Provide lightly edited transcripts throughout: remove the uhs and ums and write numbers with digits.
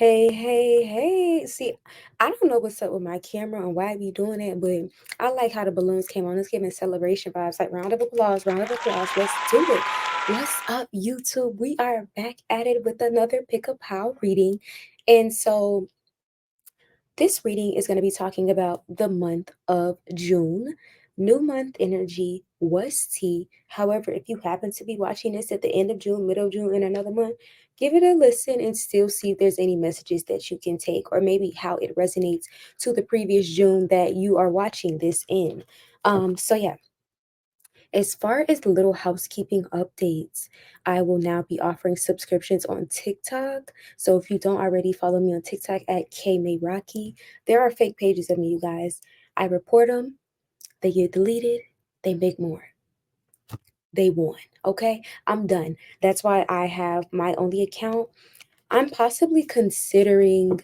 Hey, hey, hey. See, I don't know what's up with my camera and why I be doing it, but I like how the balloons came on. It's giving celebration vibes. Like round of applause, round of applause. Let's do it. What's up, YouTube? We are back at it with another Pick a Pal reading. And so this reading is going to be talking about the month of June. New month energy was tea. However, if you happen to be watching this at the end of June, middle of June, in another month, give it a listen and still see if there's any messages that you can take, or maybe how it resonates to the previous June that you are watching this in. So yeah, as far as little housekeeping updates, I will now be offering subscriptions on TikTok. So if you don't already follow me on TikTok at Kaymeraki, there are fake pages of me, you guys. I report them, they get deleted, they make more. They won. Okay, I'm done. That's why I have my only account. I'm possibly considering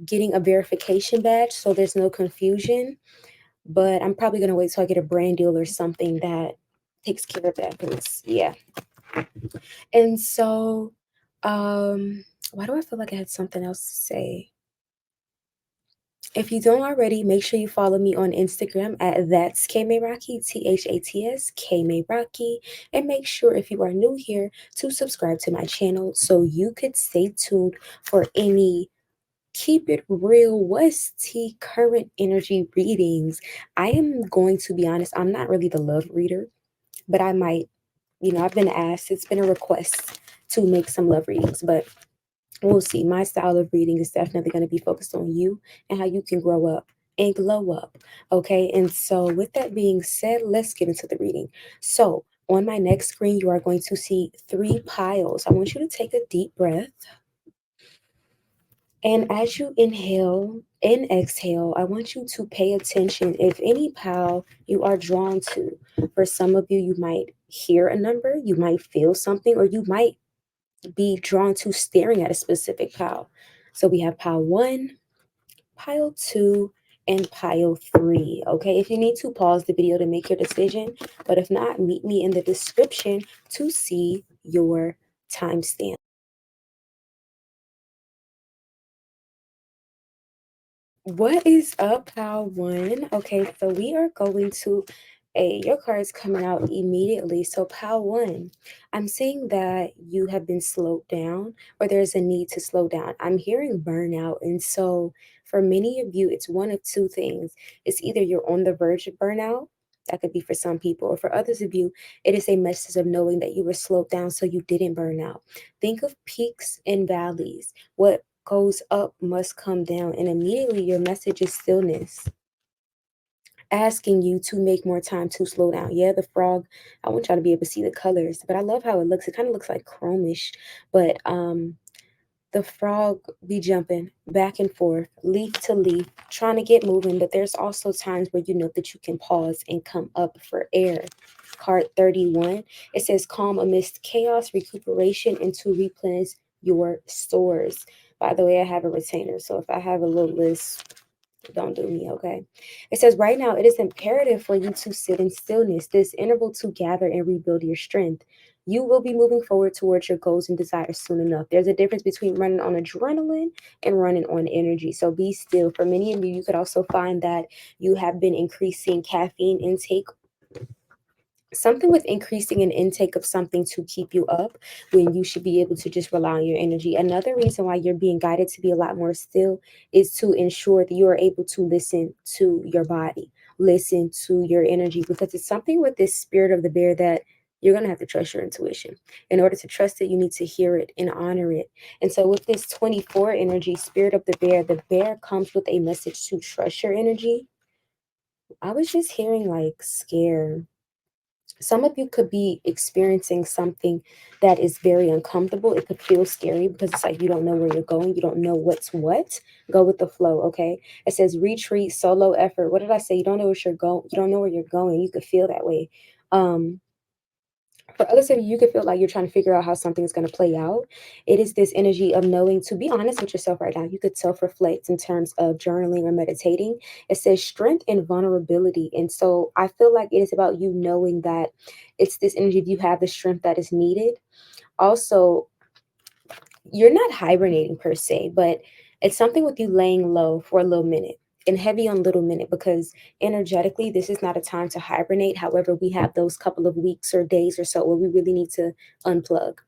getting a verification badge so there's no confusion, but I'm probably gonna wait till I get a brand deal or something that takes care of that. Because yeah. And so, why do I feel like I had something else to say? If you don't already, make sure you follow me on Instagram at that's Kaymeraki, THATS, Kaymeraki. And make sure if you are new here to subscribe to my channel so you could stay tuned for any keep it real West T current energy readings. I am going to be honest, I'm not really the love reader, but I might, I've been asked, it's been a request to make some love readings, but we'll see. My style of reading is definitely going to be focused on you and how you can grow up and glow up. Okay. And so, with that being said, let's get into the reading. So, on my next screen, you are going to see three piles. I want you to take a deep breath. And as you inhale and exhale, I want you to pay attention if any pile you are drawn to. For some of you, you might hear a number, you might feel something, or you might be drawn to staring at a specific pile. So we have pile one, pile two, and pile three. Okay, if you need to pause the video to make your decision, but if not, meet me in the description to see your timestamp. What is up, pile one? Okay, so we are going to your card is coming out immediately. So pile one, I'm seeing that you have been slowed down or there's a need to slow down. I'm hearing burnout. And so for many of you, it's one of two things. It's either you're on the verge of burnout. That could be for some people, or for others of you, it is a message of knowing that you were slowed down so you didn't burn out. Think of peaks and valleys. What goes up must come down, and immediately your message is stillness, asking you to make more time to slow down. Yeah, the frog, I want y'all to be able to see the colors, but I love how it looks. It kind of looks like chromish, but the frog be jumping back and forth, leaf to leaf, trying to get moving, but there's also times where you know that you can pause and come up for air. Card 31, it says calm amidst chaos, recuperation, and to replenish your stores. By the way, I have a retainer, so if I have a little list, don't do me, okay? It says right now it is imperative for you to sit in stillness, this interval to gather and rebuild your strength. You will be moving forward towards your goals and desires soon enough. There's a difference between running on adrenaline and running on energy. So be still. For many of you, you could also find that you have been increasing caffeine intake, something with increasing an intake of something to keep you up when you should be able to just rely on your energy. Another reason why you're being guided to be a lot more still is to ensure that you are able to listen to your body, listen to your energy, because it's something with this spirit of the bear that you're going to have to trust your intuition. In order to trust it, you need to hear it and honor it. And so with this 24 energy, spirit of the bear comes with a message to trust your energy. I was just hearing like scare. Some of you could be experiencing something that is very uncomfortable. It could feel scary because it's like you don't know where you're going. You don't know what's what. Go with the flow, okay? It says retreat, solo effort. What did I say? You don't know where you're going. You don't know where you're going. You could feel that way. Um, for others of you, you could feel like you're trying to figure out how something is going to play out. It is this energy of knowing to be honest with yourself right now. You could self reflect in terms of journaling or meditating. It says strength and vulnerability. And so I feel like it is about you knowing that it's this energy of you have the strength that is needed. Also, you're not hibernating per se, but it's something with you laying low for a little minute and heavy on little minute because energetically, this is not a time to hibernate. However, we have those couple of weeks or days or so where we really need to unplug.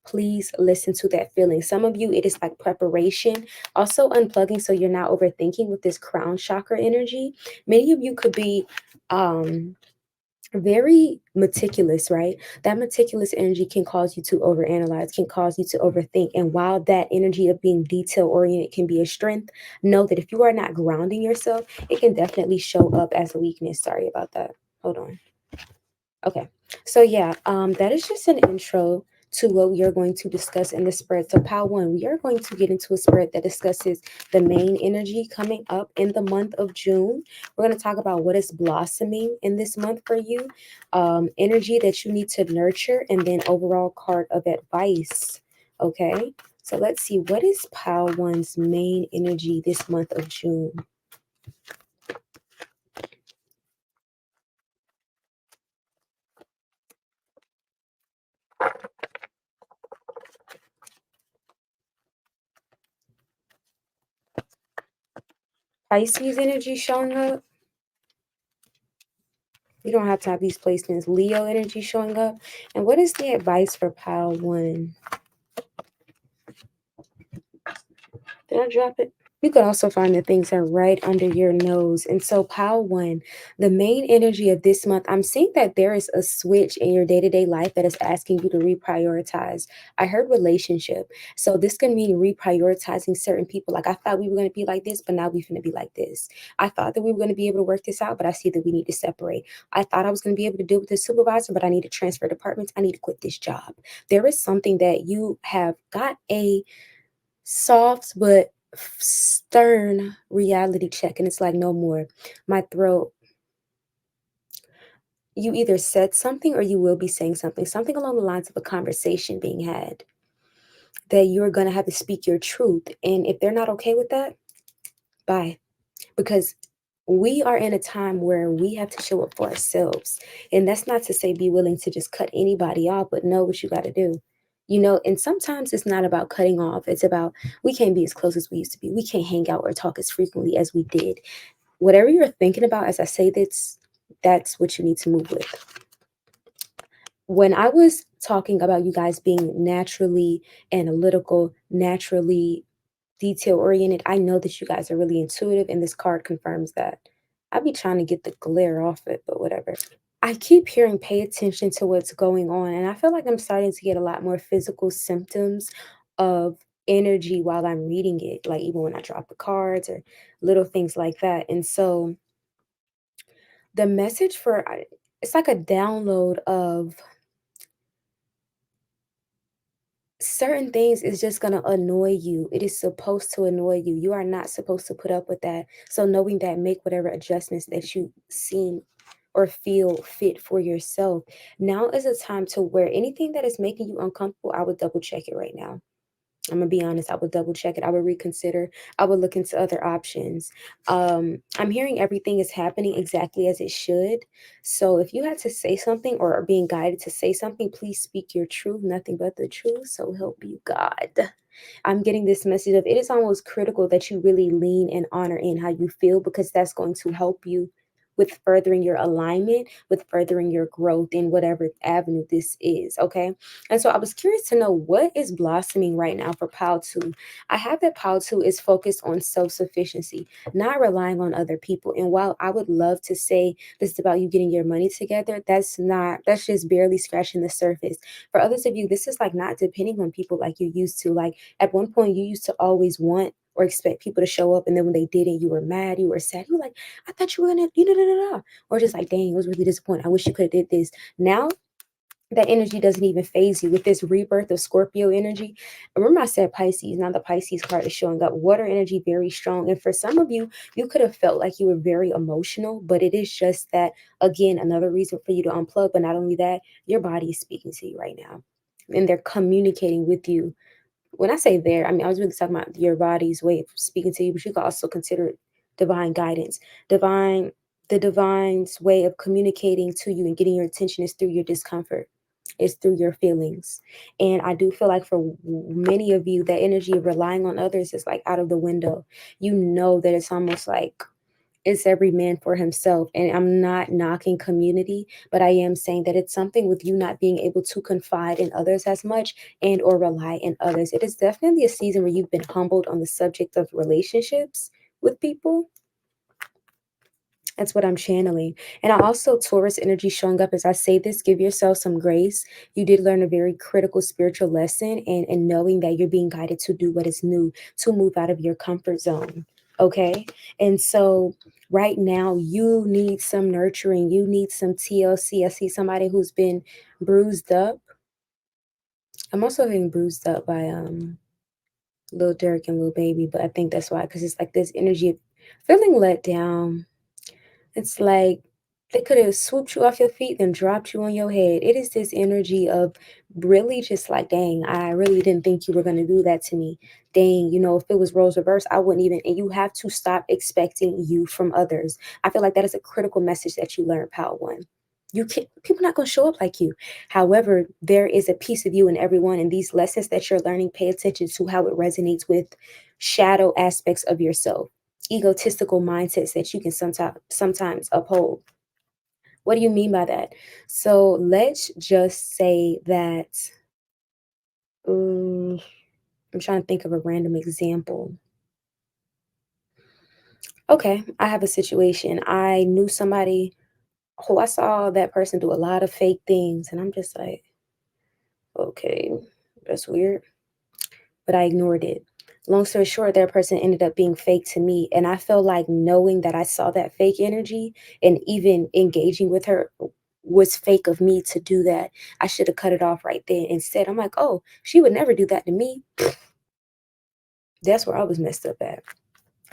Please listen to that feeling. Some of you, it is like preparation, also unplugging so you're not overthinking with this crown chakra energy. Many of you could be very meticulous, right? That meticulous energy can cause you to overanalyze, can cause you to overthink. And while that energy of being detail oriented can be a strength, know that if you are not grounding yourself, it can definitely show up as a weakness. Sorry about that. Hold on. Okay. So yeah, that is just an intro to what we are going to discuss in the spread. So pile one, we are going to get into a spread that discusses the main energy coming up in the month of June. We're going to talk about what is blossoming in this month for you, energy that you need to nurture, and then overall card of advice. Okay. So let's see, what is pile one's main energy this month of June? Pisces energy showing up. You don't have to have these placements. Leo energy showing up. And what is the advice for pile one? Did I drop it? You could also find the things that are right under your nose. And so, pile one, the main energy of this month, I'm seeing that there is a switch in your day to day life that is asking you to reprioritize. I heard relationship. So, this can mean reprioritizing certain people. Like, I thought we were going to be like this, but now we're going to be like this. I thought that we were going to be able to work this out, but I see that we need to separate. I thought I was going to be able to deal with the supervisor, but I need to transfer departments. I need to quit this job. There is something that you have got a soft but stern reality check, and it's like, no more. My throat. You either said something or you will be saying something along the lines of a conversation being had, that you're going to have to speak your truth. And if they're not okay with that, bye. Because we are in a time where we have to show up for ourselves. And that's not to say be willing to just cut anybody off, but know what you got to do. And sometimes it's not about cutting off. It's about, we can't be as close as we used to be. We can't hang out or talk as frequently as we did. Whatever you're thinking about as I say this, that's what you need to move with. When I was talking about you guys being naturally analytical, naturally detail oriented, I know that you guys are really intuitive, and this card confirms that. I'd be trying to get the glare off it, but whatever. I keep hearing pay attention to what's going on, and I feel like I'm starting to get a lot more physical symptoms of energy while I'm reading it, like even when I drop the cards or little things like that. And so the message it's like a download of certain things is just going to annoy you. It is supposed to annoy you. You are not supposed to put up with that. So knowing that, make whatever adjustments that you seem or feel fit for yourself. Now is a time to where anything that is making you uncomfortable, I would double check it right now. I'm gonna be honest, I would double check it. I would reconsider. I would look into other options. I'm hearing everything is happening exactly as it should. So if you had to say something or are being guided to say something, please speak your truth, nothing but the truth. So help you God. I'm getting this message of, it is almost critical that you really lean and honor in how you feel, because that's going to help you with furthering your alignment, with furthering your growth in whatever avenue this is. Okay. And so I was curious to know, what is blossoming right now for pile two. I have that pile two is focused on self-sufficiency, not relying on other people. And while I would love to say this is about you getting your money together, that's just barely scratching the surface. For others of you, this is like not depending on people like you used to. Like at one point, you used to always want or expect people to show up, and then when they didn't, you were mad, you were sad, you were like, I thought you were gonna, or just like, dang, it was really disappointing. I wish you could have did this. Now that energy doesn't even phase you with this rebirth of Scorpio energy. Remember, I said Pisces. Now the Pisces card is showing up. Water energy, very strong. And for some of you, you could have felt like you were very emotional, but it is just that, again, another reason for you to unplug. But not only that, your body is speaking to you right now, and they're communicating with you. When I say there, I mean, I was really talking about your body's way of speaking to you, but you could also consider it divine guidance. The divine's way of communicating to you and getting your attention is through your discomfort. is through your feelings. And I do feel like for many of you, that energy of relying on others is like out of the window. You know that it's almost like it's every man for himself. And I'm not knocking community, but I am saying that it's something with you not being able to confide in others as much and or rely in others. It is definitely a season where you've been humbled on the subject of relationships with people. That's what I'm channeling. And I also, Taurus energy showing up as I say this, give yourself some grace. You did learn a very critical spiritual lesson, and knowing that you're being guided to do what is new, to move out of your comfort zone. Okay. And so right now, you need some nurturing. You need some TLC. I see somebody who's been bruised up. I'm also being bruised up by Lil Durk and Lil Baby, but I think that's why, because it's like this energy of feeling let down. It's like they could have swooped you off your feet, then dropped you on your head. It is this energy of really just like, dang, I really didn't think you were going to do that to me. Dang, if it was roles reversed, I wouldn't even. And you have to stop expecting you from others. I feel like that is a critical message that you learn, Power One. You can't, people not going to show up like you. However, there is a piece of you in everyone. And these lessons that you're learning, pay attention to how it resonates with shadow aspects of yourself, egotistical mindsets that you can sometimes uphold. What do you mean by that? So let's just say that I'm trying to think of a random example. Okay, I have a situation. I knew somebody who I saw that person do a lot of fake things, and I'm just like, okay, that's weird. But I ignored it. Long story short, that person ended up being fake to me. And I felt like knowing that I saw that fake energy and even engaging with her was fake of me to do that. I should have cut it off right there. Instead, I'm like, oh, she would never do that to me. That's where I was messed up at.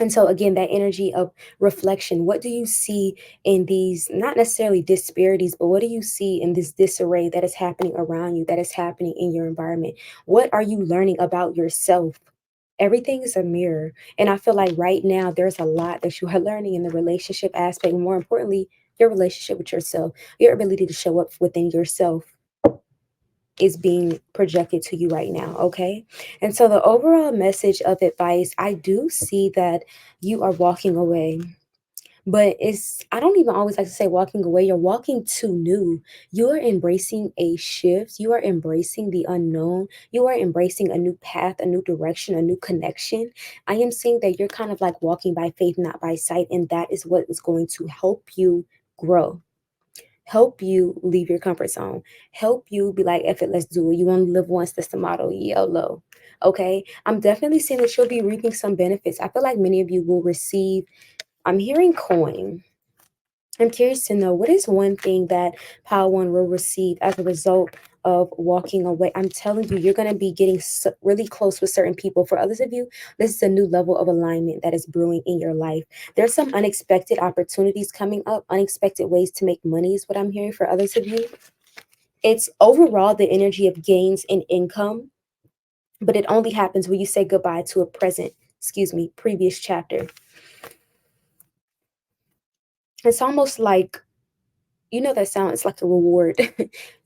And so again, that energy of reflection, what do you see in these, not necessarily disparities, but what do you see in this disarray that is happening around you, that is happening in your environment? What are you learning about yourself? Everything is a mirror. And I feel like right now there's a lot that you are learning in the relationship aspect. More importantly, your relationship with yourself, your ability to show up within yourself is being projected to you right now. Okay. And so the overall message of advice, I do see that you are walking away. But I don't even always like to say walking away. You're walking to new. You are embracing a shift. You are embracing the unknown. You are embracing a new path, a new direction, a new connection. I am seeing that you're kind of like walking by faith, not by sight. And that is what is going to help you grow, help you leave your comfort zone, help you be like, F it, let's do it. You only live once. That's the motto. YOLO. Okay. I'm definitely seeing that you'll be reaping some benefits. I feel like many of you will receive, I'm hearing coin. I'm curious to know, what is one thing that Power One will receive as a result of walking away? I'm telling you, you're going to be getting really close with certain people. For others of you, this is a new level of alignment that is brewing in your life. There's some unexpected opportunities coming up, unexpected ways to make money is what I'm hearing for others of you. It's overall the energy of gains in income, but it only happens when you say goodbye to a previous chapter. It's almost like, that sounds like a reward.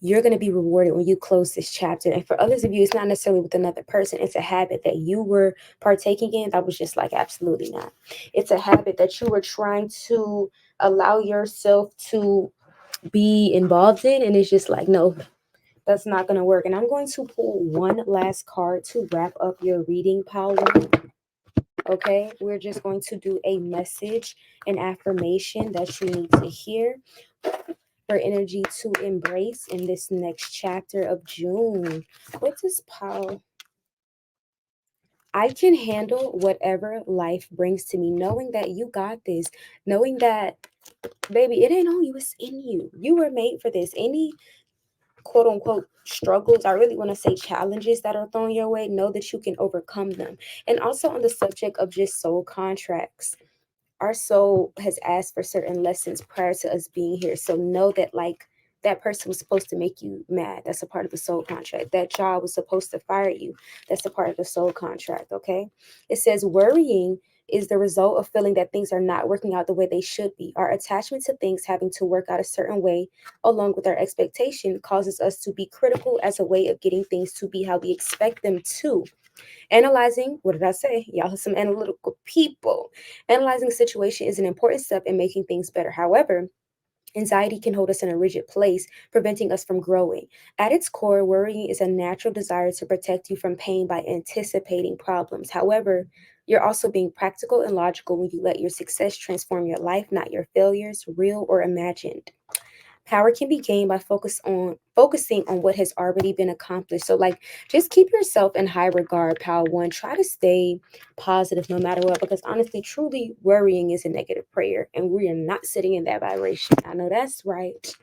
You're going to be rewarded when you close this chapter. And for others of you, it's not necessarily with another person. It's a habit that you were partaking in that was just like, absolutely not. It's a habit that you were trying to allow yourself to be involved in. And it's just like, no, that's not going to work. And I'm going to pull one last card to wrap up your reading, Power. Okay, we're just going to do a message, an affirmation that you need to hear for energy to embrace in this next chapter of June. What does Paul? I can handle whatever life brings to me, knowing that you got this, knowing that, baby, it ain't on you, it's in you. You were made for this. Any quote unquote struggles, I really want to say challenges that are thrown your way, know that you can overcome them. And also on the subject of just soul contracts, our soul has asked for certain lessons prior to us being here. So know that, like, that person was supposed to make you mad. That's a part of the soul contract. That job was supposed to fire you. That's a part of the soul contract. Okay. It says worrying is the result of feeling that things are not working out the way they should be. Our attachment to things having to work out a certain way, along with our expectation, causes us to be critical as a way of getting things to be how we expect them to. Analyzing, what did I say? Y'all are some analytical people. Analyzing a situation is an important step in making things better. However, anxiety can hold us in a rigid place, preventing us from growing. At its core, worrying is a natural desire to protect you from pain by anticipating problems. However, you're also being practical and logical when you let your success transform your life, not your failures, real or imagined. Power can be gained by focusing on what has already been accomplished. So like just keep yourself in high regard, Power One. Try to stay positive no matter what, because honestly, truly worrying is a negative prayer, and we are not sitting in that vibration. I know that's right.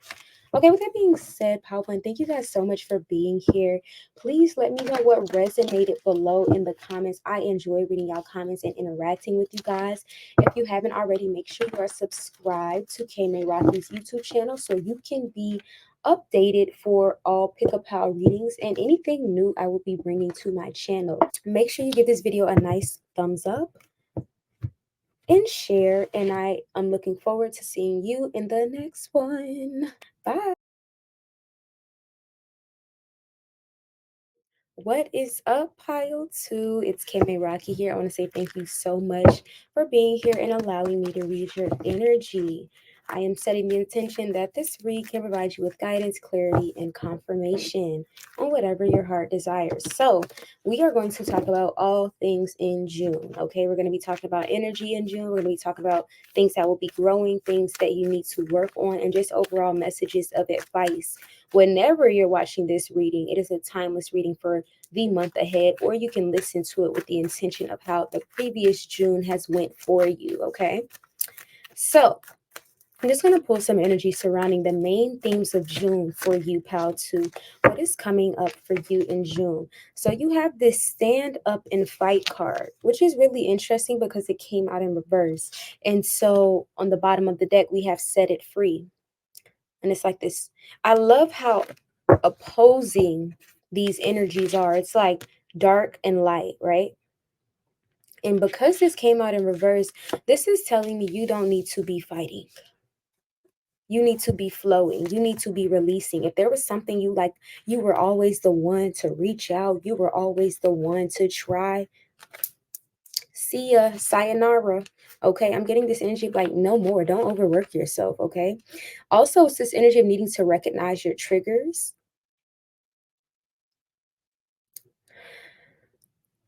Okay, with that being said, Palpin, thank you guys so much for being here. Please let me know what resonated below in the comments. I enjoy reading y'all comments and interacting with you guys. If you haven't already, make sure you are subscribed to Kaymeraki's YouTube channel so you can be updated for all pickup pal readings and anything new I will be bringing to my channel. Make sure you give this video a nice thumbs up and share, and I am looking forward to seeing you in the next one. Bye. What is up, Pile 2? It's Kaymeraki here. I want to say thank you so much for being here and allowing me to read your energy. I am setting the intention that this read can provide you with guidance, clarity, and confirmation on whatever your heart desires. So, we are going to talk about all things in June. Okay, we're going to be talking about energy in June. We're going to be talking about things that will be growing, things that you need to work on, and just overall messages of advice. Whenever you're watching this reading, it is a timeless reading for the month ahead, or you can listen to it with the intention of how the previous June has went for you. Okay, so I'm just going to pull some energy surrounding the main themes of June for you, pal 2. What is coming up for you in June? So you have this stand up and fight card, which is really interesting because it came out in reverse. And so on the bottom of the deck, we have set it free. And it's like this. I love how opposing these energies are. It's like dark and light, right? And because this came out in reverse, this is telling me you don't need to be fighting. You need to be flowing. You need to be releasing. If there was something you like, you were always the one to reach out. You were always the one to try. See ya, sayonara. Okay, I'm getting this energy of like, no more. Don't overwork yourself. Okay. Also, it's this energy of needing to recognize your triggers.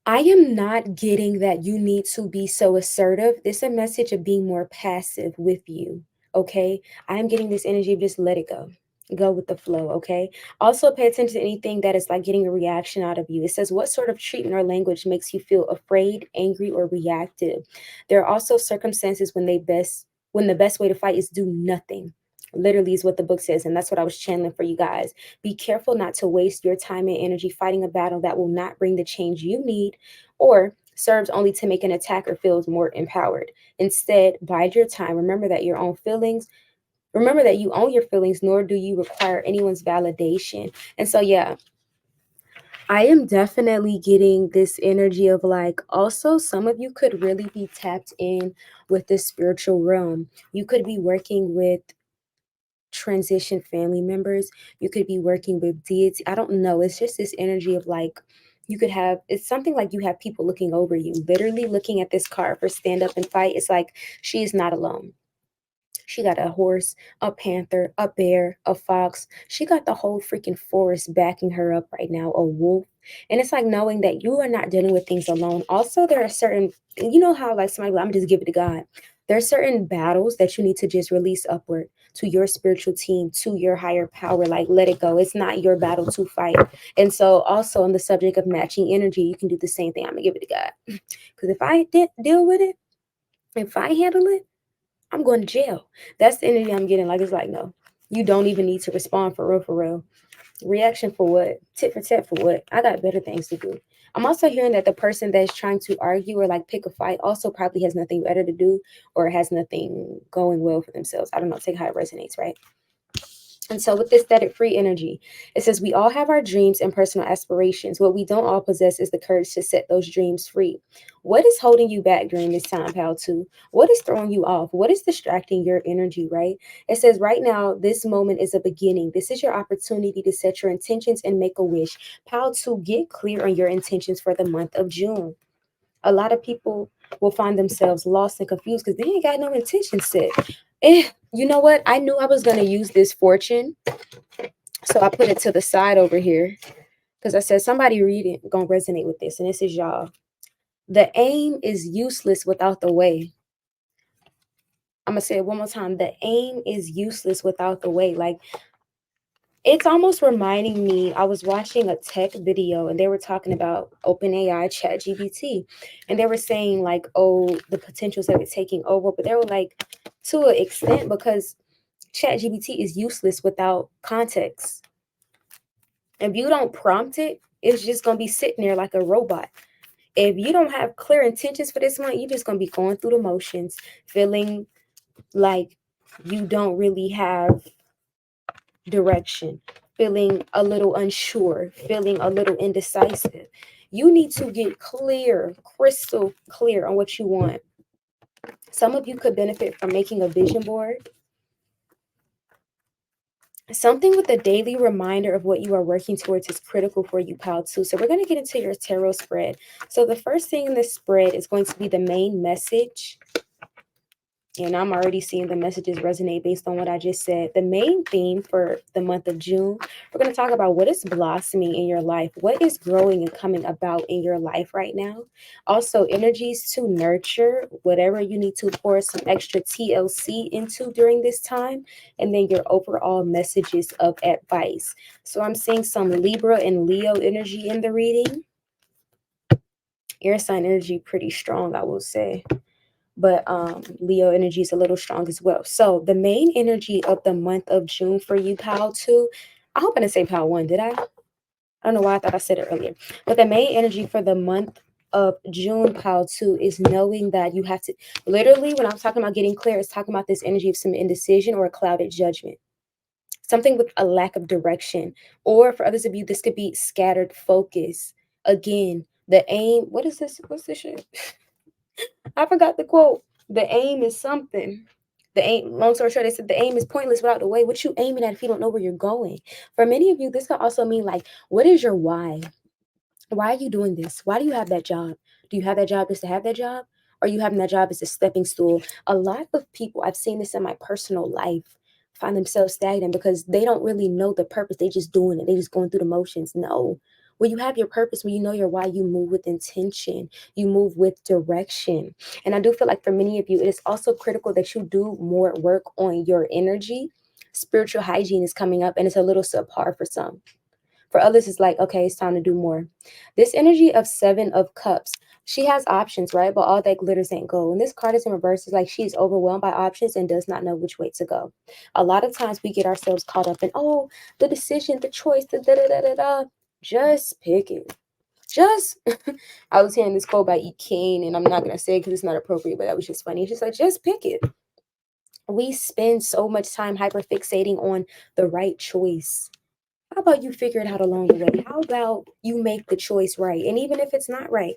I am not getting that you need to be so assertive. This is a message of being more passive with you. Okay. I am getting this energy of just let it go. Go with the flow. Okay. Also, pay attention to anything that is like getting a reaction out of you. It says, what sort of treatment or language makes you feel afraid, angry, or reactive? There are also circumstances when the best way to fight is do nothing. Literally is what the book says. And that's what I was channeling for you guys. Be careful not to waste your time and energy fighting a battle that will not bring the change you need or serves only to make an attacker feel more empowered. Instead, bide your time. Remember that you own your feelings, nor do you require anyone's validation. And so, yeah, I am definitely getting this energy of like, also, some of you could really be tapped in with the spiritual realm. You could be working with transition family members. You could be working with deity. I don't know. It's just this energy of like, you could have, it's something like you have people looking over you, literally looking at this card for stand up and fight. It's like she is not alone. She got a horse, a panther, a bear, a fox. She got the whole freaking forest backing her up right now, a wolf. And it's like knowing that you are not dealing with things alone. Also, there are certain, you know how like somebody, I'm just give it to God. There are certain battles that you need to just release upward to your spiritual team, to your higher power. Like, let it go. It's not your battle to fight. And so, also on the subject of matching energy, you can do the same thing. I'm going to give it to God. Because if I didn't deal with it, if I handle it, I'm going to jail. That's the energy I'm getting. Like, it's like, no, you don't even need to respond for real, for real. Reaction for what? Tit for tat for what? I got better things to do. I'm also hearing that the person that's trying to argue or like pick a fight also probably has nothing better to do or has nothing going well for themselves. I don't know. Take how it resonates, right? And so, with this static free energy, it says we all have our dreams and personal aspirations. What we don't all possess is the courage to set those dreams free. What is holding you back during this time, pal? Two? What is throwing you off? What is distracting your energy, right? It says right now, this moment is a beginning. This is your opportunity to set your intentions and make a wish. Pal, two, get clear on your intentions for the month of June. A lot of people will find themselves lost and confused because they ain't got no intention set. You know what? I knew I was going to use this fortune, so I put it to the side over here because I said somebody read it gonna resonate with this, and this is y'all. The aim is useless without the way. I'm gonna say it one more time. The aim is useless without the way. Like, it's almost reminding me, I was watching a tech video and they were talking about OpenAI ChatGPT. And they were saying, like, oh, the potentials of it taking over. But they were like, to an extent, because ChatGPT is useless without context. If you don't prompt it, it's just going to be sitting there like a robot. If you don't have clear intentions for this month, you're just going to be going through the motions, feeling like you don't really have direction, feeling a little unsure, feeling a little indecisive. You need to get clear, crystal clear on what you want. Some of you could benefit from making a vision board. Something with a daily reminder of what you are working towards is critical for you, pal, too. So we're going to get into your tarot spread. So the first thing in this spread is going to be the main message. And I'm already seeing the messages resonate based on what I just said. The main theme for the month of June, we're going to talk about what is blossoming in your life, what is growing and coming about in your life right now. Also, energies to nurture whatever you need to pour some extra TLC into during this time, and then your overall messages of advice. So I'm seeing some Libra and Leo energy in the reading. Air sign energy pretty strong, I will say, but Leo energy is a little strong as well. So the main energy of the month of June for you, pal, two. I hope I didn't say pal one, did I? I don't know why I thought I said it earlier. But the main energy for the month of June, pal, two, is knowing that you have to, literally, when I'm talking about getting clear, it's talking about this energy of some indecision or a clouded judgment. Something with a lack of direction. Or for others of you, this could be scattered focus. Again, the aim, what is this? What's this shit? I forgot the quote. The aim is something. The aim, long story short, they said the aim is pointless without the way. What you aiming at if you don't know where you're going? For many of you, this could also mean like, what is your why? Why are you doing this? Why do you have that job? Do you have that job just to have that job? Or are you having that job as a stepping stool? A lot of people, I've seen this in my personal life, find themselves stagnant because they don't really know the purpose. They just doing it. They just going through the motions. No. When you have your purpose, when you know your why, you move with intention, you move with direction. And I do feel like for many of you, it is also critical that you do more work on your energy. Spiritual hygiene is coming up and it's a little subpar for some. For others, it's like, okay, it's time to do more. This energy of Seven of Cups, she has options, right? But all that glitters ain't gold. And this card is in reverse. It's like she's overwhelmed by options and does not know which way to go. A lot of times we get ourselves caught up in, oh, the decision, the choice, the da da da da da. Just pick it. Just, I was hearing this quote by 𝐤𝐤𝐤, and I'm not going to say it because it's not appropriate, but that was just funny. It's just like, just pick it. We spend so much time hyperfixating on the right choice. How about you figure it out along the way? How about you make the choice right? And even if it's not right,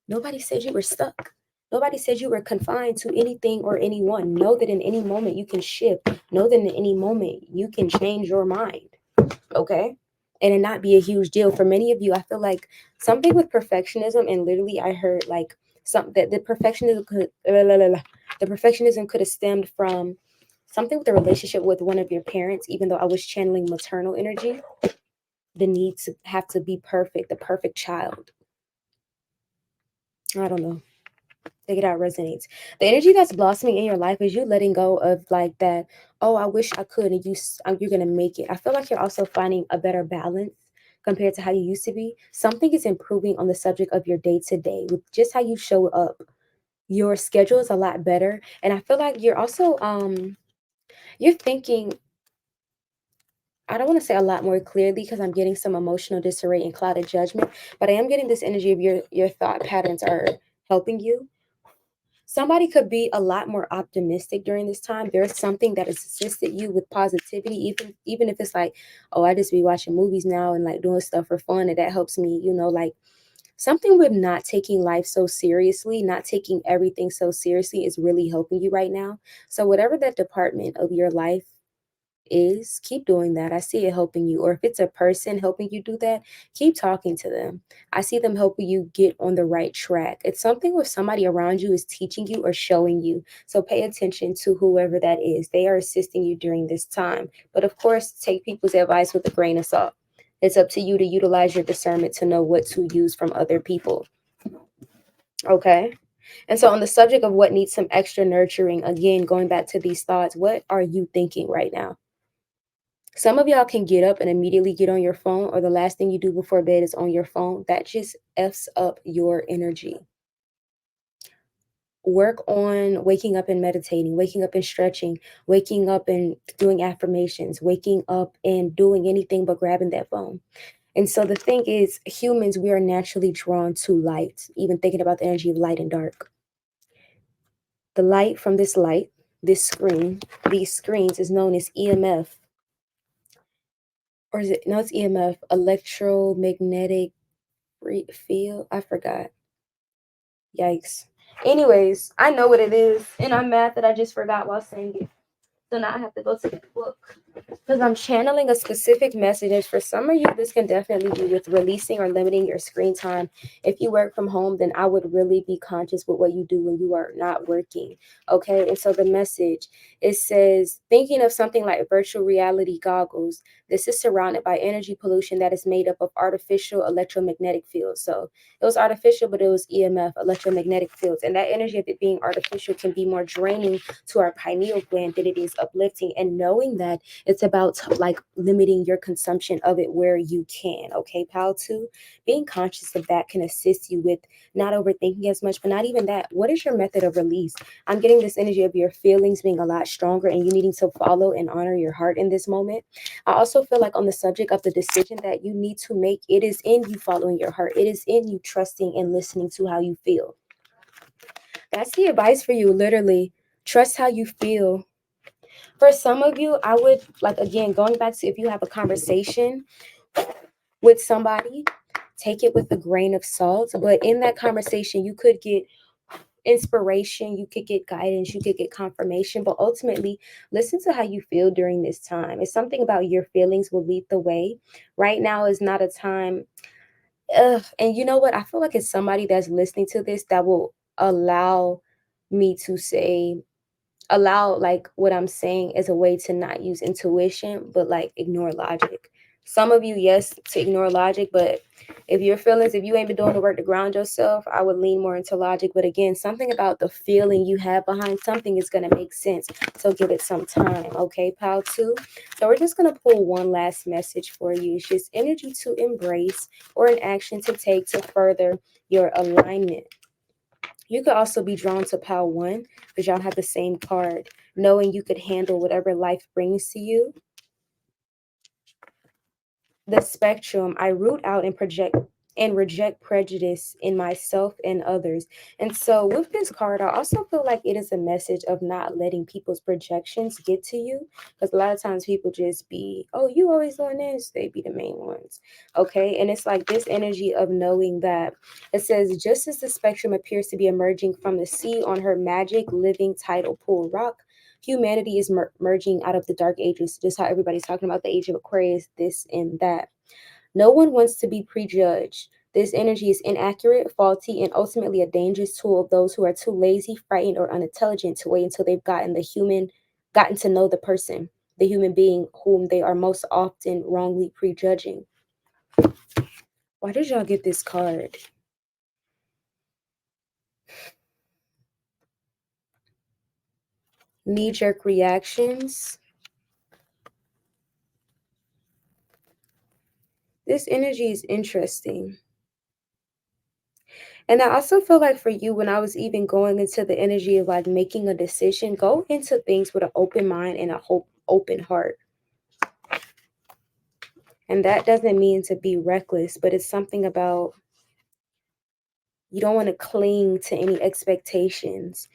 nobody said you were stuck. Nobody said you were confined to anything or anyone. Know that in any moment you can shift. Know that in any moment you can change your mind. Okay? And it not be a huge deal. For many of you, I feel like something with perfectionism, and literally I heard like something that the perfectionism could have stemmed from something with a relationship with one of your parents, even though I was channeling maternal energy. The need to have to be perfect, the perfect child. I don't know. Take it out resonates. The energy that's blossoming in your life is you letting go of like that, oh, I wish I could, and you're gonna make it. I feel like you're also finding a better balance compared to how you used to be. Something is improving on the subject of your day to day with just how you show up. Your schedule is a lot better. And I feel like you're also you're thinking, I don't want to say a lot more clearly because I'm getting some emotional disarray and clouded judgment, but I am getting this energy of your thought patterns are helping you. somebody could be a lot more optimistic during this time. There's something that has assisted you with positivity, even if it's like, oh, I just be watching movies now and like doing stuff for fun, and that helps me, like something with not taking life so seriously, not taking everything so seriously is really helping you right now. So whatever that department of your life is, keep doing that. I see it helping you. Or if it's a person helping you do that, keep talking to them. I see them helping you get on the right track. It's something where somebody around you is teaching you or showing you. So pay attention to whoever that is. They are assisting you during this time. But of course, take people's advice with a grain of salt. It's up to you to utilize your discernment to know what to use from other people. Okay. And so, on the subject of what needs some extra nurturing, again, going back to these thoughts, what are you thinking right now? Some of y'all can get up and immediately get on your phone, or the last thing you do before bed is on your phone. That just F's up your energy. Work on waking up and meditating, waking up and stretching, waking up and doing affirmations, waking up and doing anything but grabbing that phone. And so the thing is, humans, we are naturally drawn to light, even thinking about the energy of light and dark. The light, this screen, these screens is known as EMF, or is it? No, it's EMF, electromagnetic field. I forgot. Yikes. Anyways, I know what it is, and I'm mad that I just forgot while saying it. So now I have to go to the book because I'm channeling a specific message. And for some of you, this can definitely be with releasing or limiting your screen time. If you work from home, then I would really be conscious with what you do when you are not working. Okay. And so the message, it says, thinking of something like virtual reality goggles, this is surrounded by energy pollution that is made up of artificial electromagnetic fields. So it was artificial, but it was EMF, electromagnetic fields. And that energy of it being artificial can be more draining to our pineal gland than it is uplifting. And knowing that, it's about like limiting your consumption of it where you can. Okay, pal, two, being conscious of that can assist you with not overthinking as much, but not even that. What is your method of release? I'm getting this energy of your feelings being a lot stronger and you needing to follow and honor your heart in this moment. I also feel like on the subject of the decision that you need to make, it is in you following your heart. It is in you trusting and listening to how you feel. That's the advice for you, literally. Trust how you feel. For some of you, I would like, again, going back to if you have a conversation with somebody, take it with a grain of salt. But in that conversation, you could get inspiration, you could get guidance, you could get confirmation, but ultimately listen to how you feel during this time. It's something about your feelings will lead the way. Right now is not a time. And you know what? I feel like it's somebody that's listening to this that will allow me to say, allow like what I'm saying as a way to not use intuition, but like ignore logic. Some of you, yes, to ignore logic, but if your feelings, if you ain't been doing the work to ground yourself, I would lean more into logic. But again, something about the feeling you have behind something is going to make sense. So give it some time. Okay, pal two. So we're just going to pull one last message for you. It's just energy to embrace or an action to take to further your alignment. You could also be drawn to pile one because y'all have the same card, knowing you could handle whatever life brings to you. The spectrum, I root out and project and reject prejudice in myself and others. And so with this card, I also feel like it is a message of not letting people's projections get to you. Because a lot of times people just be, oh, you always doing this. They be the main ones. Okay. And it's like this energy of knowing that it says, just as the spectrum appears to be emerging from the sea on her magic living tidal pool rock, humanity is merging out of the dark ages, just how everybody's talking about the age of Aquarius, this and that. No one wants to be prejudged. This energy is inaccurate, faulty, and ultimately a dangerous tool of those who are too lazy, frightened, or unintelligent to wait until they've gotten to know the person, the human being whom they are most often wrongly prejudging. Why did y'all get this card? Knee-jerk reactions. This energy is interesting. And I also feel like for you, when I was even going into the energy of like making a decision, go into things with an open mind and a open heart. And that doesn't mean to be reckless, but it's something about you don't want to cling to any expectations.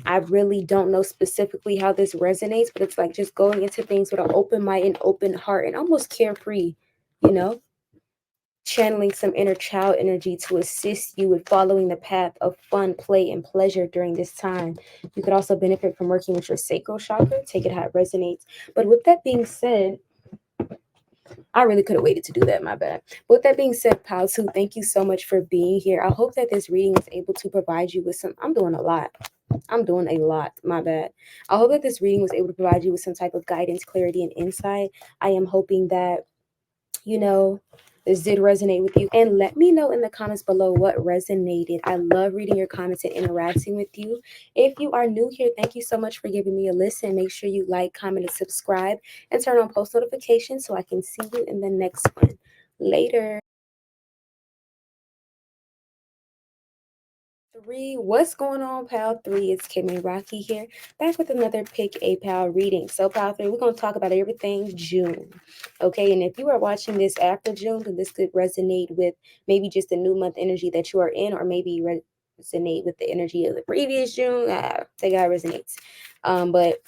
I really don't know specifically how this resonates, but it's like just going into things with an open mind and open heart and almost carefree, you know? Channeling some inner child energy to assist you with following the path of fun, play, and pleasure during this time. You could also benefit from working with your sacral chakra. Take it how it resonates. But with that being said, I really could have waited to do that, my bad. But with that being said, Pal 2, thank you so much for being here. I hope that this reading is able to provide you with some. I'm doing a lot. I'm doing a lot, my bad. I hope that this reading was able to provide you with some type of guidance, clarity, and insight. I am hoping that, you know, this did resonate with you. And let me know in the comments below what resonated. I love reading your comments and interacting with you. If you are new here, thank you so much for giving me a listen. Make sure you like, comment, and subscribe, and turn on post notifications so I can see you in the next one. Later. 3, what's going on, Pal 3? It's Kaymeraki here, back with another Pick a Pal reading. So, Pal 3, we're going to talk about everything June. Okay, and if you are watching this after June, then this could resonate with maybe just the new month energy that you are in, or maybe resonate with the energy of the previous June. Take how it resonates. But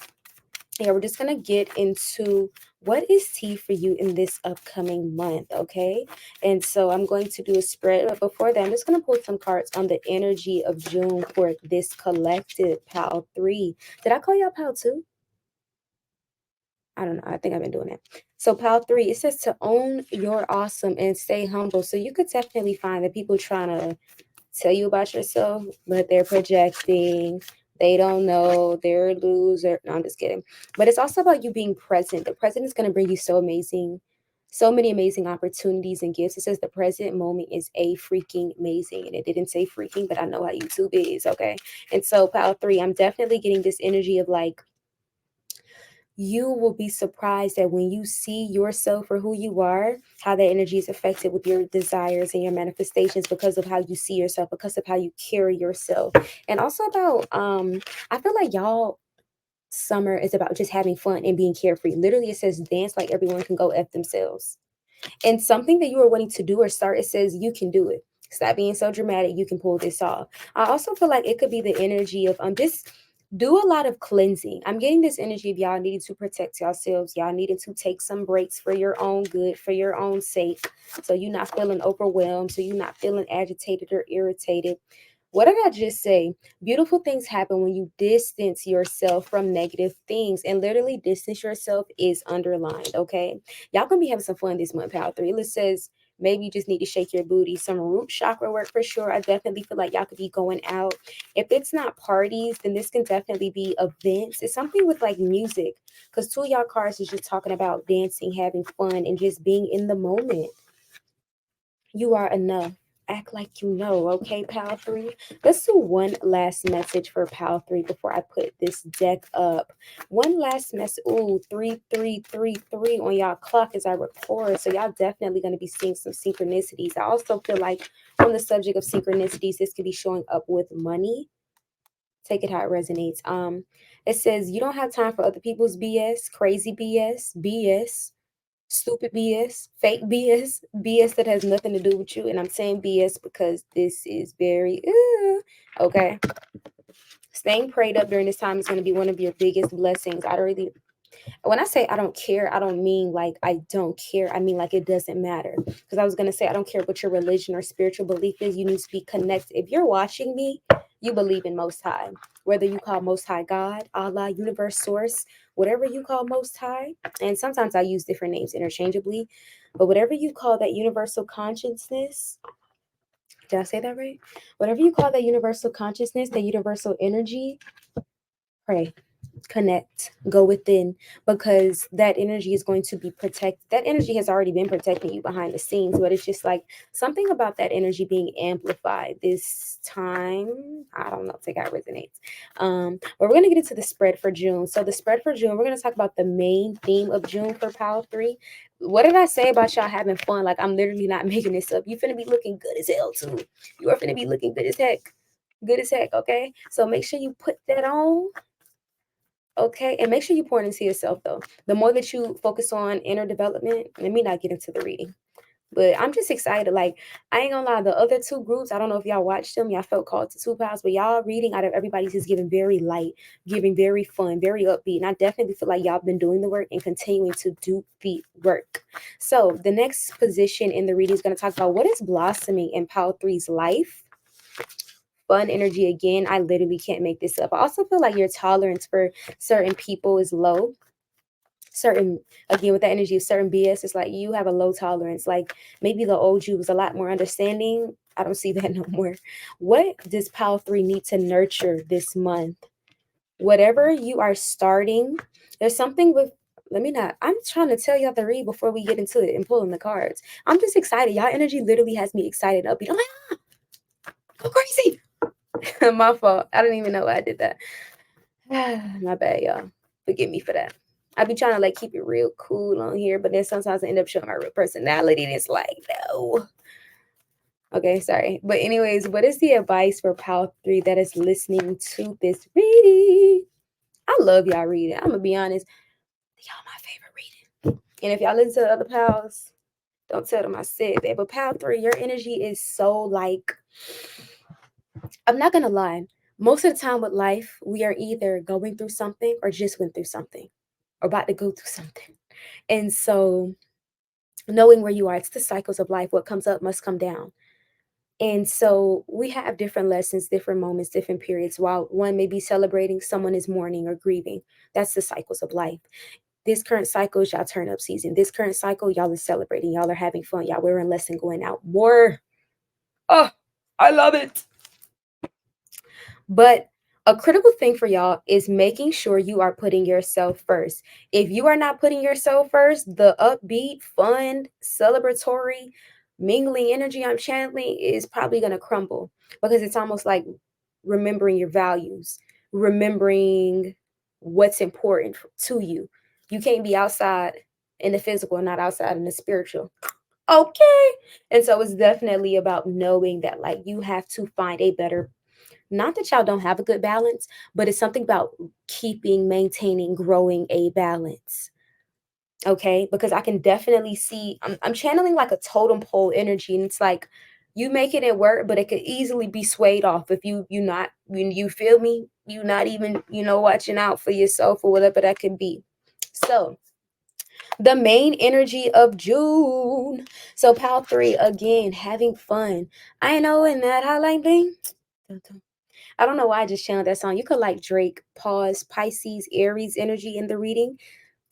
yeah, we're just gonna get into what is tea for you in this upcoming month, okay? And so I'm going to do a spread, but before that, I'm just gonna pull some cards on the energy of June for this collective. Pal 3. Did I call y'all Pal 2? I don't know. I think I've been doing it. So Pal 3, it says to own your awesome and stay humble. So you could definitely find that people trying to tell you about yourself, but they're projecting. They don't know. They're a loser. No, I'm just kidding. But it's also about you being present. The present is going to bring you so many amazing opportunities and gifts. It says the present moment is a freaking amazing. And it didn't say freaking, but I know how YouTube is, okay? And so, Pal 3, I'm definitely getting this energy of like, you will be surprised that when you see yourself for who you are, how that energy is affected with your desires and your manifestations because of how you see yourself, because of how you carry yourself. And also about I feel like y'all summer is about just having fun and being carefree. Literally it says dance like everyone can go F themselves. And something that you are wanting to do or start, it says you can do it. Stop being so dramatic. You can pull this off. I also feel like it could be the energy of just do a lot of cleansing. I'm getting this energy of y'all needing to protect yourselves. Y'all needing to take some breaks for your own good, for your own sake. So you're not feeling overwhelmed. So you're not feeling agitated or irritated. What did I just say? Beautiful things happen when you distance yourself from negative things. And literally distance yourself is underlined, okay? Y'all gonna be having some fun this month, Pal 3. It says maybe you just need to shake your booty. Some root chakra work for sure. I definitely feel like y'all could be going out. If it's not parties, then this can definitely be events. It's something with like music. Because 2 of y'all cards is just talking about dancing, having fun, and just being in the moment. You are enough. Act like you know, okay, Pal 3? Let's do one last message for Pal 3 before I put this deck up. One last message. Ooh, 3333 on y'all clock as I record. So y'all definitely going to be seeing some synchronicities. I also feel like on the subject of synchronicities, this could be showing up with money. Take it how it resonates. It says you don't have time for other people's BS, crazy BS, stupid BS, fake BS, BS that has nothing to do with you. And I'm saying BS because this is very, okay. Staying prayed up during this time is going to be one of your biggest blessings. When I say I don't care, I don't mean like I don't care. I mean like it doesn't matter. Because I was going to say I don't care what your religion or spiritual belief is. You need to be connected. If you're watching me, you believe in Most High. Whether you call Most High God, Allah, Universe, Source, whatever you call Most High. And sometimes I use different names interchangeably. But whatever you call that universal consciousness, did I say that right? Whatever you call that universal consciousness, that universal energy, pray, connect, go within, because that energy is going to be protected. That energy has already been protecting you behind the scenes, but it's just like something about that energy being amplified this time. I don't know, take how it resonates. But we're gonna get into the spread for June. So the spread for June, we're gonna talk about the main theme of June for Power 3. What did I say about y'all having fun? Like I'm literally not making this up. You finna be looking good as hell too. You are finna be looking good as heck. Good as heck, okay? So make sure you put that on. Okay, and make sure you pour into yourself though. The more that you focus on inner development, let me not get into the reading. But I'm just excited. Like, I ain't gonna lie, the other two groups, I don't know if y'all watched them, y'all felt called to two pals, but y'all reading out of everybody's is giving very light, giving very fun, very upbeat. And I definitely feel like y'all been doing the work and continuing to do the work. So the next position in the reading is gonna talk about what is blossoming in Pal Three's life. Fun energy again. I literally can't make this up. I also feel like your tolerance for certain people is low. Certain, again, with that energy of certain BS, it's like you have a low tolerance. Like maybe the old you was a lot more understanding. I don't see that no more. What does Pal 3 need to nurture this month? Whatever you are starting, there's something with, let me not, I'm trying to tell y'all the read before we get into it and pulling the cards. I'm just excited. Y'all energy literally has me excited and upbeat. I'm like, go crazy. My fault. I don't even know why I did that. My bad, y'all. Forgive me for that. I be trying to like keep it real cool on here, but then sometimes I end up showing my real personality, and it's like, no. Okay, sorry. But anyways, what is the advice for Pal 3 that is listening to this reading? I love y'all reading. I'm gonna be honest. Y'all my favorite reading. And if y'all listen to the other pals, don't tell them I said that. But Pal 3, your energy is so like, I'm not gonna lie. Most of the time with life, we are either going through something or just went through something or about to go through something. And so knowing where you are, it's the cycles of life. What comes up must come down. And so we have different lessons, different moments, different periods. While one may be celebrating, someone is mourning or grieving. That's the cycles of life. This current cycle is y'all turn up season. This current cycle, y'all are celebrating. Y'all are having fun. Y'all wearing less and going out more. Oh, I love it. But a critical thing for y'all is making sure you are putting yourself first. If you are not putting yourself first, the upbeat, fun, celebratory, mingling energy I'm channeling is probably going to crumble because it's almost like remembering your values, remembering what's important to you. You can't be outside in the physical and not outside in the spiritual. Okay. And so it's definitely about knowing that like you have to find a better, not that y'all don't have a good balance, but it's something about keeping, maintaining, growing a balance. Okay. Because I can definitely see, I'm channeling like a totem pole energy. And it's like you make it at work, but it could easily be swayed off if you not, when you feel me, you not even, watching out for yourself or whatever that could be. So the main energy of June. So Pal 3, again, having fun. I know in that highlight thing. I don't know why I just channeled that song. You could like Drake, pause, Pisces, Aries energy in the reading.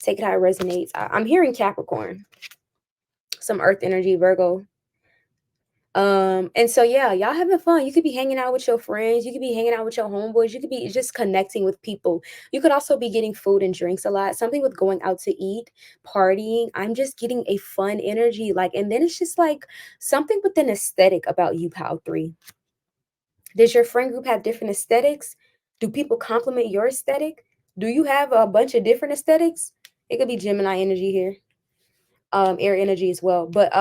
Take it how it resonates. I'm hearing Capricorn, some Earth energy, Virgo. And so yeah, y'all having fun. You could be hanging out with your friends. You could be hanging out with your homeboys. You could be just connecting with people. You could also be getting food and drinks a lot. Something with going out to eat, partying. I'm just getting a fun energy. Like, and then it's just like something with an aesthetic about you, Pal 3. Does your friend group have different aesthetics? Do people compliment your aesthetic? Do you have a bunch of different aesthetics? It could be Gemini energy here, air energy as well. But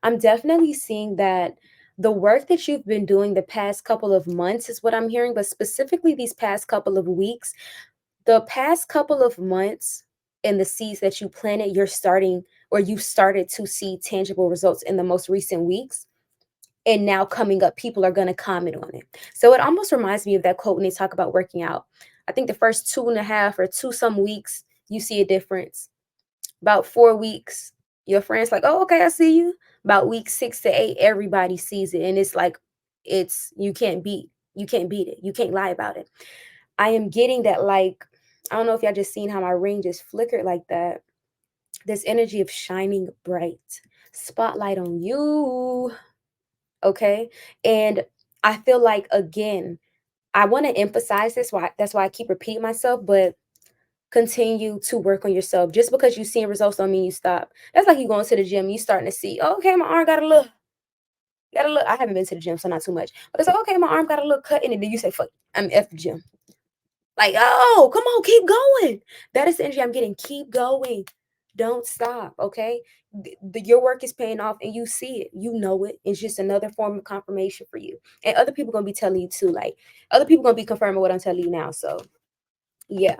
I'm definitely seeing that the work that you've been doing the past couple of months is what I'm hearing, but specifically these past couple of weeks, the past couple of months and the seeds that you planted, you're starting or you started to see tangible results in the most recent weeks. And now coming up, people are going to comment on it. So it almost reminds me of that quote when they talk about working out. I think the first 2.5 or two some weeks, you see a difference. About 4 weeks, your friends like, oh, okay, I see you. About week 6 to 8, everybody sees it. And it's like, you can't beat it. You can't lie about it. I am getting that, like, I don't know if y'all just seen how my ring just flickered like that. This energy of shining bright. Spotlight on you. Okay. And I feel like, again, I want to emphasize this. Why that's why I keep repeating myself, but continue to work on yourself. Just because you seeing results don't mean you stop. That's like you going to the gym, you starting to see, oh, okay, my arm got a look. I haven't been to the gym, so not too much. But it's like, okay, my arm got a little cut in it. Then you say, fuck, I'm at the gym. Like, oh, come on, keep going. That is the energy I'm getting. Keep going. Don't stop. Okay. Your work is paying off and you see it. You know it. It's just another form of confirmation for you. And other people gonna be telling you too. Like other people gonna be confirming what I'm telling you now. So yeah.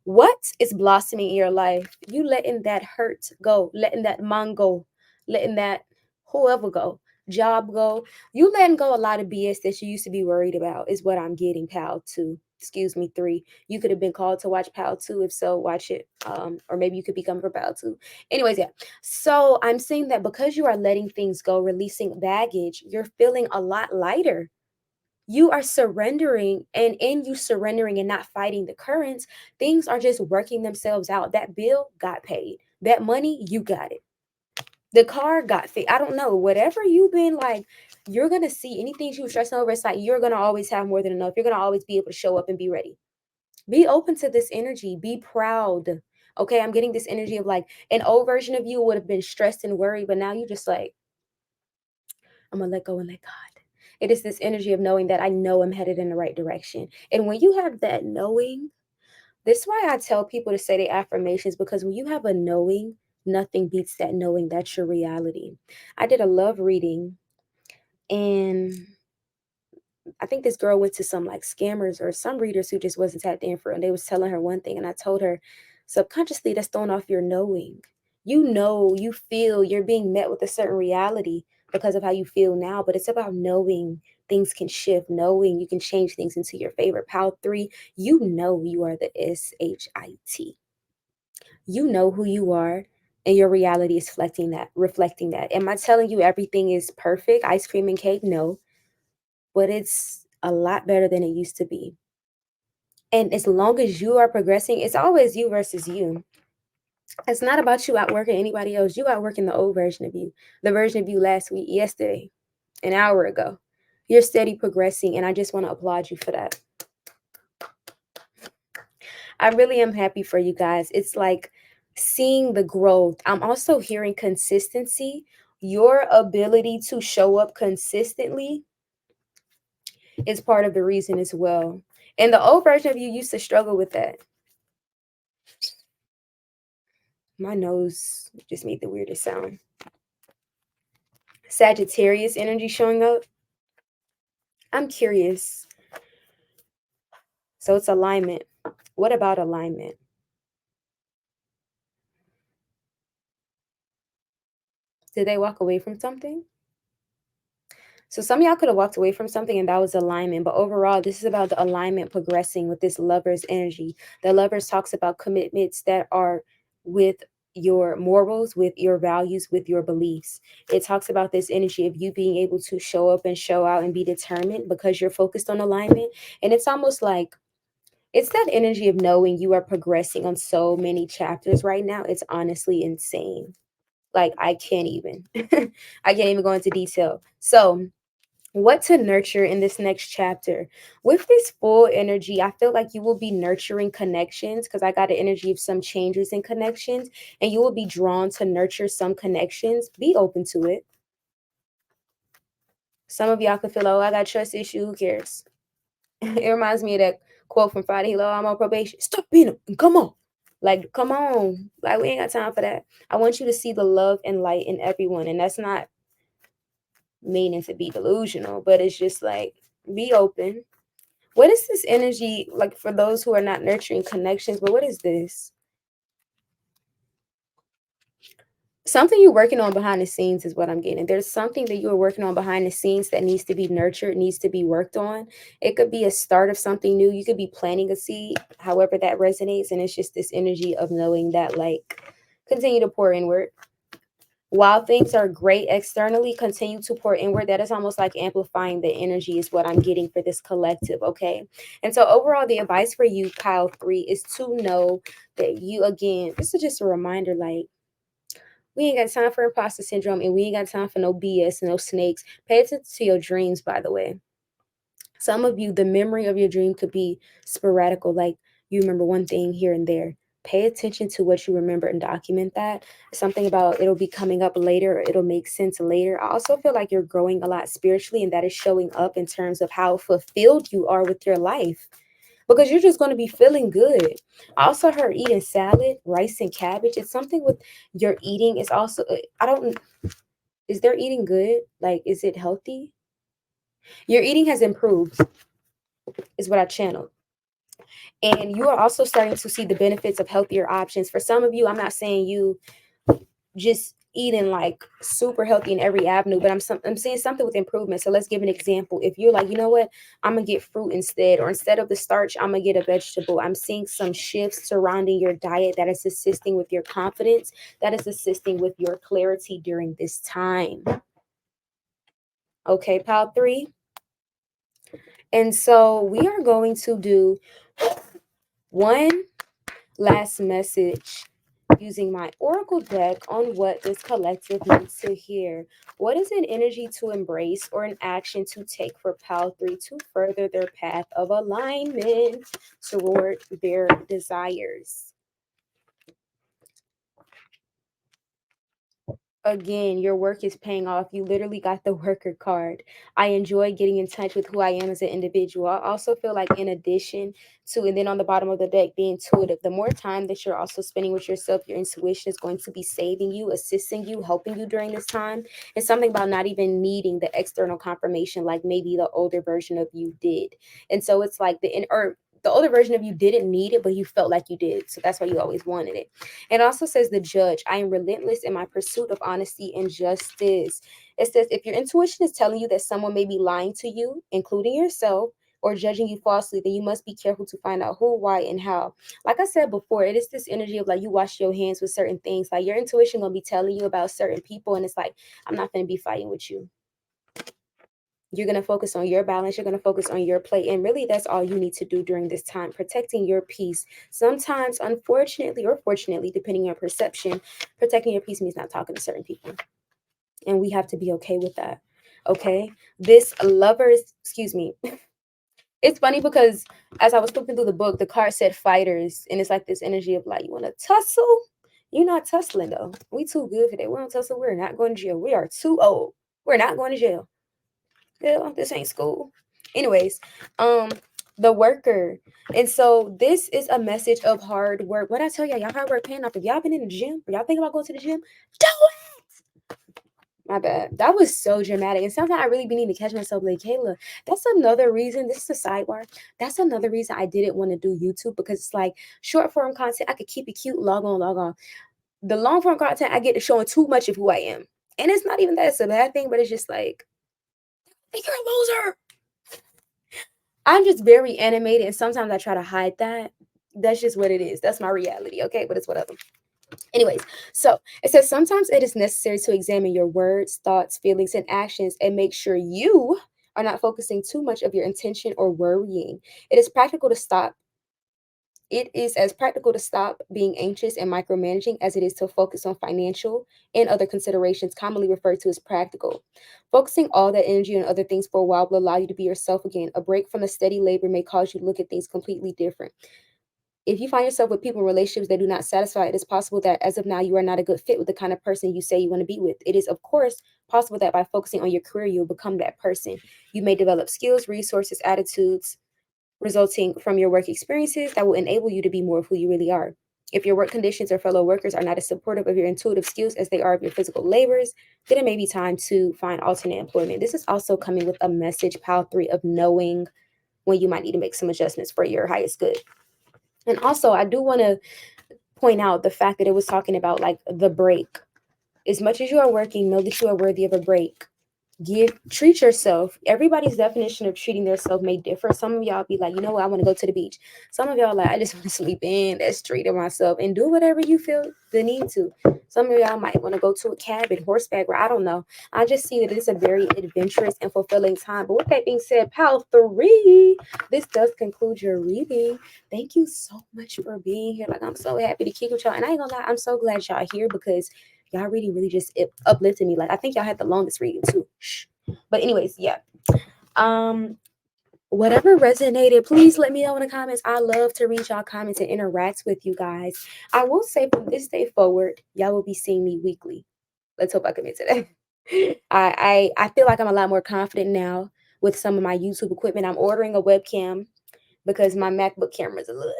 What is blossoming in your life? You letting that hurt go, letting that man go, letting that whoever go, job go. You letting go a lot of BS that you used to be worried about is what I'm getting, pal. Two. Excuse me, three. You could have been called to watch Pal 2. If so, watch it. Or maybe you could become for Pal 2. Anyways, yeah. So I'm saying that because you are letting things go, releasing baggage, you're feeling a lot lighter. You are surrendering, and in you surrendering and not fighting the currents, things are just working themselves out. That bill got paid. That money, you got it. The car got fixed. I don't know. Whatever you've been like, you're gonna see anything you were stressing over. It's like you're gonna always have more than enough. You're gonna always be able to show up and be ready. Be open to this energy. Be proud. Okay, I'm getting this energy of like an old version of you would have been stressed and worried, but now you just like, I'm gonna let go and let God. It is this energy of knowing that I know I'm headed in the right direction. And when you have that knowing, this is why I tell people to say the affirmations, because when you have a knowing, nothing beats that knowing. That's your reality. I did a love reading, and I think this girl went to some like scammers or some readers who just wasn't tapped in for it. And they was telling her one thing. And I told her, subconsciously, that's throwing off your knowing. You know, you feel you're being met with a certain reality because of how you feel now. But it's about knowing things can shift, knowing you can change things into your favor. Power 3, you know you are the SHIT. You know who you are. And your reality is reflecting that. Am I telling you everything is perfect? Ice cream and cake? No, but it's a lot better than it used to be. And as long as you are progressing, it's always you versus you. It's not about you outworking anybody else. You outworking the old version of you, the version of you last week, yesterday, an hour ago. You're steady progressing, and I just want to applaud you for that. I really am happy for you guys. It's like seeing the growth. I'm also hearing consistency. Your ability to show up consistently is part of the reason as well. And the old version of you used to struggle with that. My nose just made the weirdest sound. Sagittarius energy showing up. I'm curious. So it's alignment. What about alignment? Did they walk away from something? So some of y'all could have walked away from something and that was alignment. But overall, this is about the alignment progressing with this lover's energy. The lovers talks about commitments that are with your morals, with your values, with your beliefs. It talks about this energy of you being able to show up and show out and be determined because you're focused on alignment. And it's almost like it's that energy of knowing you are progressing on so many chapters right now. It's honestly insane. Like I can't even I can't even go into detail. So what to nurture in this next chapter. With this full energy, I feel like you will be nurturing connections because I got an energy of some changes in connections, and you will be drawn to nurture some connections. Be open to it. Some of y'all could feel, oh, I got trust issue. Who cares? It reminds me of that quote from Friday. Hello, I'm on probation. Stop being a, come on. Like, come on. Like, we ain't got time for that. I want you to see the love and light in everyone. And that's not meaning to be delusional, but it's just like, be open. What is this energy like for those who are not nurturing connections? But what is this? Something you're working on behind the scenes is what I'm getting. There's something that you're working on behind the scenes that needs to be nurtured, needs to be worked on. It could be a start of something new. You could be planting a seed, however that resonates. And it's just this energy of knowing that, like, continue to pour inward. While things are great externally, continue to pour inward. That is almost like amplifying the energy, is what I'm getting for this collective. Okay. And so, overall, the advice for you, Kyle 3, is to know that you, again, this is just a reminder like, we ain't got time for imposter syndrome and we ain't got time for no BS and no snakes. Pay attention to your dreams, by the way. Some of you, the memory of your dream could be sporadical, like you remember one thing here and there. Pay attention to what you remember and document that. Something about it'll be coming up later, or it'll make sense later. I also feel like you're growing a lot spiritually, and that is showing up in terms of how fulfilled you are with your life because you're just going to be feeling good. I also heard eating salad, rice, and cabbage. It's something with your eating. It's also, I don't, is their eating good? Like, is it healthy? Your eating has improved, is what I channeled. And you are also starting to see the benefits of healthier options. For some of you, I'm not saying you just eating like super healthy in every avenue, but I'm seeing something with improvement. So let's give an example. If you're like, you know what, I'm gonna get fruit instead, or instead of the starch, I'm gonna get a vegetable. I'm seeing some shifts surrounding your diet that is assisting with your confidence, that is assisting with your clarity during this time. Okay, pile 3. And so we are going to do one last message using my oracle deck on what this collective needs to hear. What is an energy to embrace or an action to take for pile 3 to further their path of alignment toward their desires? Again, your work is paying off. You literally got the worker card. I enjoy getting in touch with who I am as an individual. I also feel like, in addition to, and then on the bottom of the deck, be intuitive. The more time that you're also spending with yourself, your intuition is going to be saving you, assisting you, helping you during this time. It's something about not even needing the external confirmation, like maybe the older version of you did. And so it's like the older version of you didn't need it, but you felt like you did. So that's why you always wanted it. It also says the judge. I am relentless in my pursuit of honesty and justice. It says if your intuition is telling you that someone may be lying to you, including yourself, or judging you falsely, then you must be careful to find out who, why, and how. Like I said before, it is this energy of like you wash your hands with certain things. Like your intuition gonna be telling you about certain people, and it's like, I'm not gonna be fighting with you. You're going to focus on your balance. You're going to focus on your plate. And really, that's all you need to do during this time, protecting your peace. Sometimes, unfortunately or fortunately, depending on your perception, protecting your peace means not talking to certain people. And we have to be okay with that. Okay. This lovers, excuse me. It's funny because as I was flipping through the book, the card said fighters. And it's like this energy of like, you want to tussle? You're not tussling though. We too good for that. We don't tussle. We're not going to jail. We are too old. We're not going to jail. Yeah, this ain't school. Anyways, the worker. And so this is a message of hard work. What I tell y'all hard work paying off. If y'all been in the gym, or y'all think about going to the gym, do it. My bad. That was so dramatic. And sometimes I really be needing to catch myself like, Kayla, that's another reason. This is a sidebar. That's another reason I didn't want to do YouTube, because it's like short form content. I could keep it cute, log on, log on. The long form content, I get to showing too much of who I am. And it's not even that it's a bad thing, but it's just like, you're a loser. I'm just very animated, and sometimes I try to hide that. That's just what it is. That's my reality, okay? But it's whatever. Anyways, so it says sometimes it is necessary to examine your words, thoughts, feelings, and actions and make sure you are not focusing too much of your intention or worrying. It is practical to stop. It is as practical to stop being anxious and micromanaging as it is to focus on financial and other considerations, commonly referred to as practical. Focusing all that energy on other things for a while will allow you to be yourself again. A break from the steady labor may cause you to look at things completely different. If you find yourself with people in relationships that do not satisfy, it is possible that as of now you are not a good fit with the kind of person you say you want to be with. It is, of course, possible that by focusing on your career, you'll become that person. You may develop skills, resources, attitudes, resulting from your work experiences that will enable you to be more of who you really are. If your work conditions or fellow workers are not as supportive of your intuitive skills as they are of your physical labors, then it may be time to find alternate employment. This is also coming with a message, pile 3, of knowing when you might need to make some adjustments for your highest good. And also, I do want to point out the fact that it was talking about like the break. As much as you are working, know that you are worthy of a break. Treat yourself. Everybody's definition of treating themselves may differ. Some of y'all be like, you know what, I want to go to the beach. Some of y'all like, I just want to sleep in. That's treating myself, and do whatever you feel the need to. Some of y'all might want to go to a cabin, horseback, or I don't know. I just see that it's a very adventurous and fulfilling time. But with that being said, pal 3, this does conclude your reading. Thank you so much for being here. Like, I'm so happy to kick with y'all, and I ain't gonna lie, I'm so glad y'all here, because y'all really just uplifted me. Like, I think y'all had the longest reading too. Shh. But anyways, yeah. Whatever resonated, please let me know in the comments. I love to read y'all comments and interact with you guys. I will say from this day forward, y'all will be seeing me weekly. Let's hope I commit to that. I feel like I'm a lot more confident now with some of my YouTube equipment. I'm ordering a webcam because my MacBook camera is a little,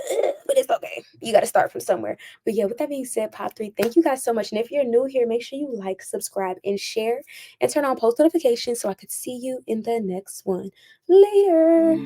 but it's okay. You got to start from somewhere. But yeah, with that being said, Pop 3, thank you guys so much. And if you're new here, make sure you like, subscribe, and share, and turn on post notifications so I could see you in the next one. Later.